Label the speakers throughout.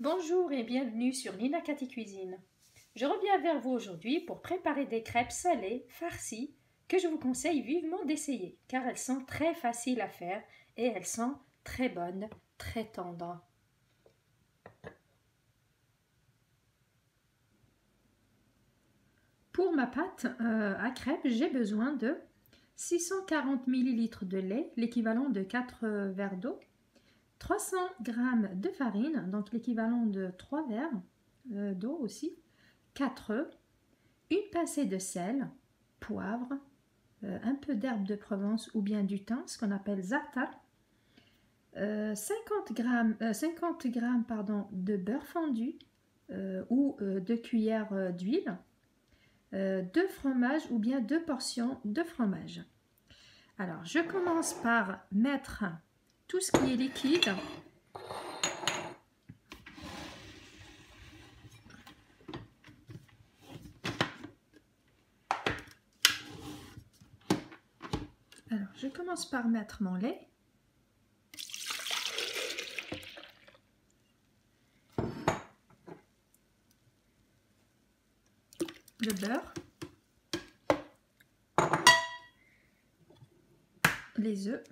Speaker 1: Bonjour et bienvenue sur Nina Cathy Cuisine. Je reviens vers vous aujourd'hui pour préparer des crêpes salées, farcies, que je vous conseille vivement d'essayer, car elles sont très faciles à faire et elles sont très bonnes, très tendres. Pour ma pâte à crêpes, j'ai besoin de 640 ml de lait, l'équivalent de 4 verres d'eau, 300 g de farine, donc l'équivalent de 3 verres d'eau aussi, 4 œufs, une pincée de sel, poivre, un peu d'herbe de Provence ou bien du thym, ce qu'on appelle za'atar, 50 g de beurre fondu ou 2 cuillères d'huile, 2 fromages ou bien 2 portions de fromage. Alors, je commence par mettre tout ce qui est liquide. Alors, je commence par mettre mon lait. Le beurre. Les œufs.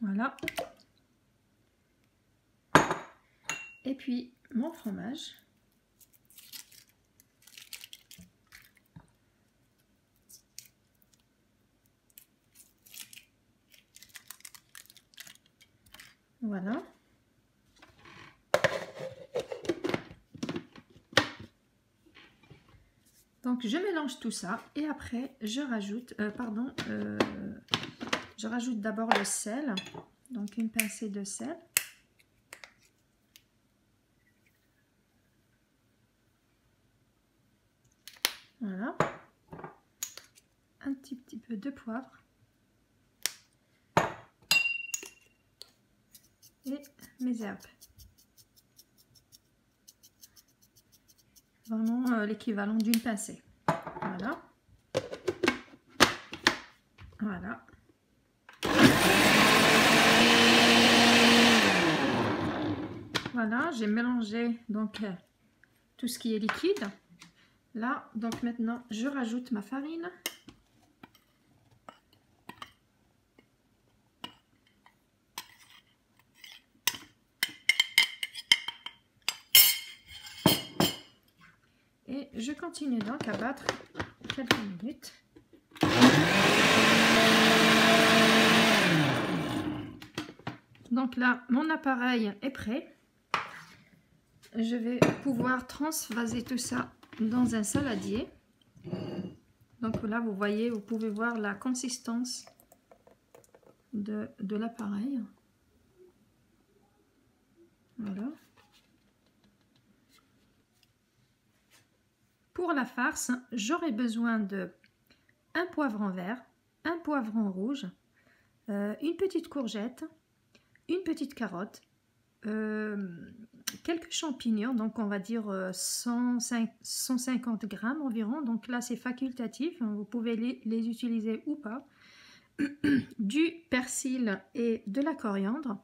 Speaker 1: Voilà. Et puis mon fromage. Voilà. Donc je mélange tout ça et après je rajoute, je rajoute d'abord le sel, donc une pincée de sel. Voilà. Un petit peu de poivre. Et mes herbes. Vraiment l'équivalent d'une pincée. Voilà. Voilà. Voilà, j'ai mélangé donc tout ce qui est liquide. Là, donc maintenant, je rajoute ma farine. Et je continue donc à battre quelques minutes. Donc là, mon appareil est prêt. Je vais pouvoir transvaser tout ça dans un saladier. Donc là, vous voyez, vous pouvez voir la consistance de l'appareil. Voilà. Pour la farce, j'aurai besoin de un poivron vert, un poivron rouge, une petite courgette, une petite carotte, quelques champignons, donc on va dire 150 grammes environ, donc là c'est facultatif, vous pouvez les utiliser ou pas, du persil et de la coriandre,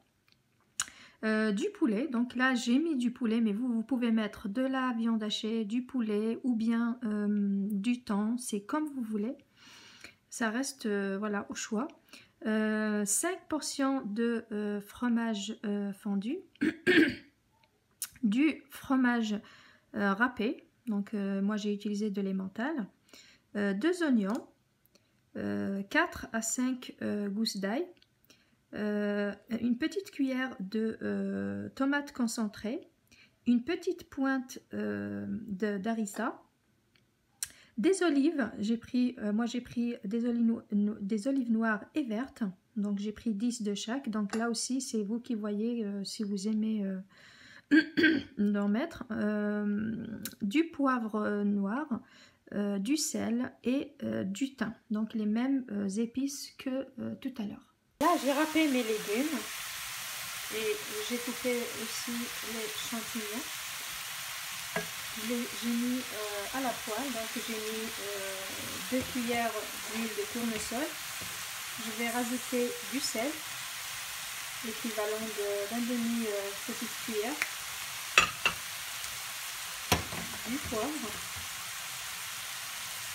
Speaker 1: du poulet, donc là j'ai mis du poulet, mais vous pouvez mettre de la viande hachée, du poulet ou bien du thon, c'est comme vous voulez, ça reste voilà, au choix. 5 portions de fromage fondu, du fromage râpé, donc moi j'ai utilisé de l'emmental, 2 oignons, 4 à 5 gousses d'ail, une petite cuillère de tomates concentrées, une petite pointe d'harissa, des olives, moi j'ai pris des olives noires et vertes, donc j'ai pris 10 de chaque, donc là aussi c'est vous qui voyez si vous aimez d'en mettre, du poivre noir, du sel et du thym, donc les mêmes épices que tout à l'heure. Là j'ai râpé mes légumes et j'ai coupé aussi les champignons. J'ai mis à la poêle, donc j'ai mis 2 cuillères d'huile de tournesol. Je vais rajouter du sel, l'équivalent d'un demi petite cuillère, du poivre.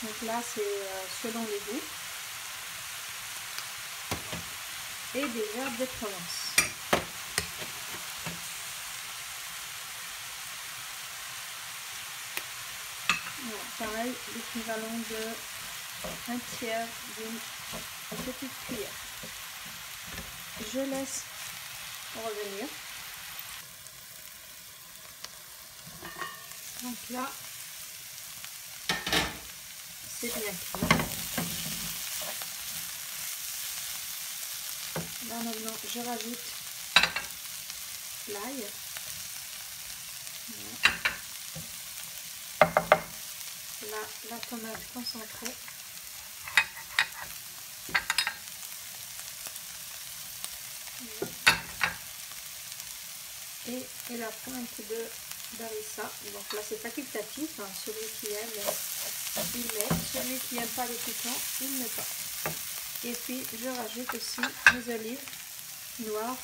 Speaker 1: Donc là c'est selon les goûts, et des herbes de Provence. Voilà, pareil, l'équivalent de 1/3 d'une petite cuillère. Je laisse revenir. Donc là, c'est bien cuit. Là maintenant, je rajoute l'ail. Voilà. La tomate concentrée. Et la pointe d'harissa. Donc là c'est facultatif, hein. Celui qui aime, il met. Celui qui n'aime pas le piquant, il ne met pas. Et puis je rajoute aussi mes olives noires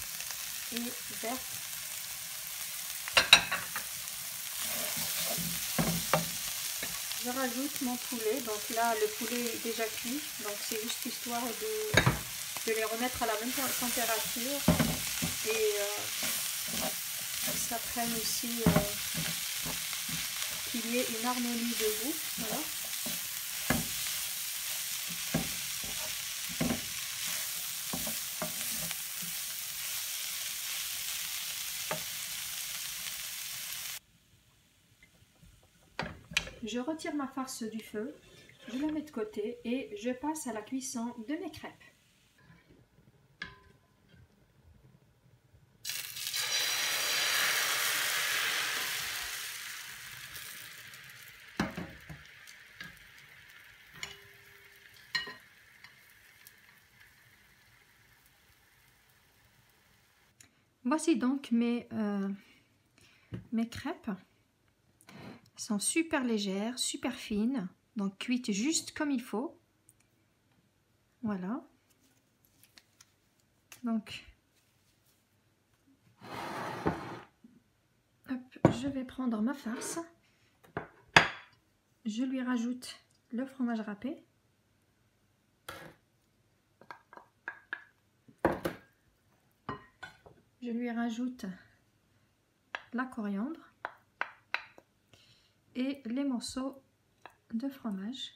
Speaker 1: et vertes. Je rajoute mon poulet. Donc là le poulet est déjà cuit. Donc c'est juste histoire de les remettre à la même température. Et ça prenne aussi qu'il y ait une harmonie de goût. Voilà. Je retire ma farce du feu, je la mets de côté et je passe à la cuisson de mes crêpes. Voici donc mes crêpes. Elles sont super légères, super fines, donc cuites juste comme il faut. Voilà. Donc, hop, je vais prendre ma farce. Je lui rajoute le fromage râpé. Je lui rajoute la coriandre et les morceaux de fromage.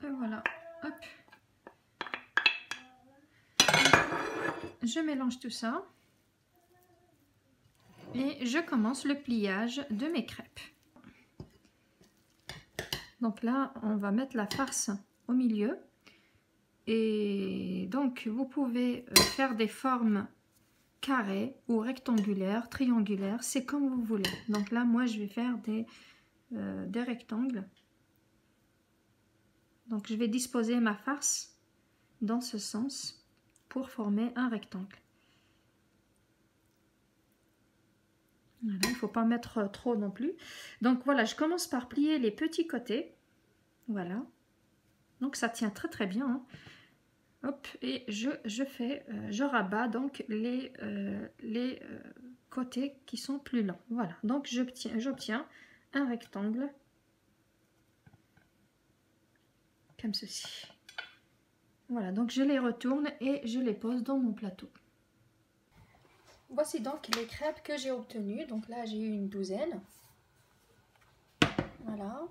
Speaker 1: Et voilà, hop. Je mélange tout ça et je commence le pliage de mes crêpes. Donc là, on va mettre la farce au milieu et donc vous pouvez faire des formes carrées ou rectangulaires, triangulaires, c'est comme vous voulez. Donc là, moi, je vais faire des rectangles. Donc je vais disposer ma farce dans ce sens pour former un rectangle. Voilà, il ne faut pas mettre trop non plus. Donc voilà, je commence par plier les petits côtés. Voilà. Donc ça tient très très bien. Hein. Hop, et je rabats donc les côtés qui sont plus longs. Voilà, donc j'obtiens un rectangle comme ceci. Voilà, donc je les retourne et je les pose dans mon plateau. Voici donc les crêpes que j'ai obtenues. Donc là, j'ai eu une douzaine. Voilà.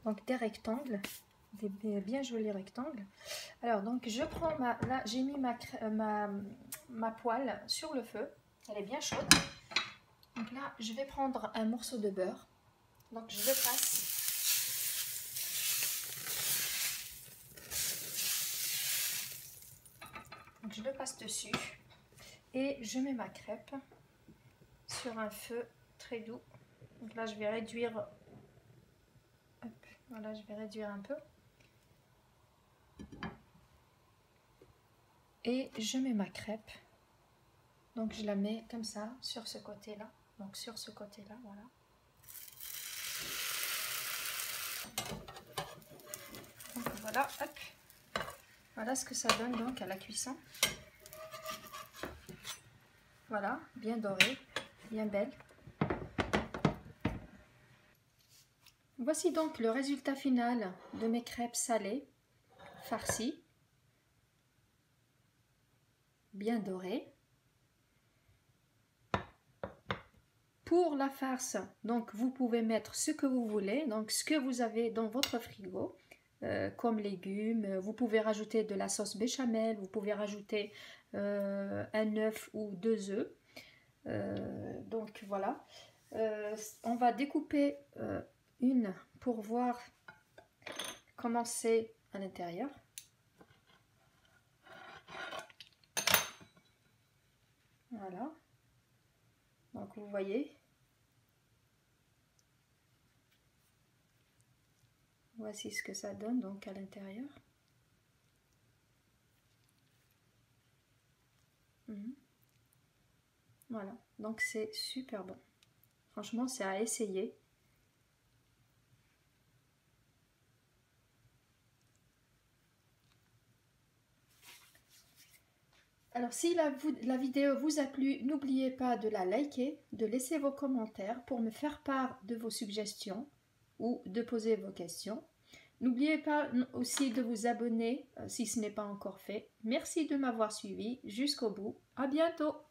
Speaker 1: Donc des rectangles, des bien jolis rectangles. Alors donc je prends là j'ai mis ma poêle sur le feu. Elle est bien chaude. Donc là, je vais prendre un morceau de beurre. Donc je le passe. Donc je le passe dessus et je mets ma crêpe sur un feu très doux. Donc là je vais réduire, hop, voilà, je vais réduire un peu. Et je mets ma crêpe. Donc je la mets comme ça sur ce côté-là. Donc sur ce côté-là, voilà. Donc voilà, hop. Voilà ce que ça donne donc à la cuisson. Voilà, bien dorée, bien belle. Voici donc le résultat final de mes crêpes salées, farcies, bien dorées. Pour la farce, donc vous pouvez mettre ce que vous voulez, donc ce que vous avez dans votre frigo, comme légumes. Vous pouvez rajouter de la sauce béchamel, vous pouvez rajouter un œuf ou 2 œufs. Donc voilà, on va découper une pour voir comment c'est à l'intérieur. Voilà, donc vous voyez, voici ce que ça donne donc à l'intérieur. Voilà, donc c'est super bon. Franchement, c'est à essayer. Alors, si la vidéo vous a plu, n'oubliez pas de la liker, de laisser vos commentaires pour me faire part de vos suggestions ou de poser vos questions. N'oubliez pas aussi de vous abonner si ce n'est pas encore fait. Merci de m'avoir suivi jusqu'au bout. À bientôt!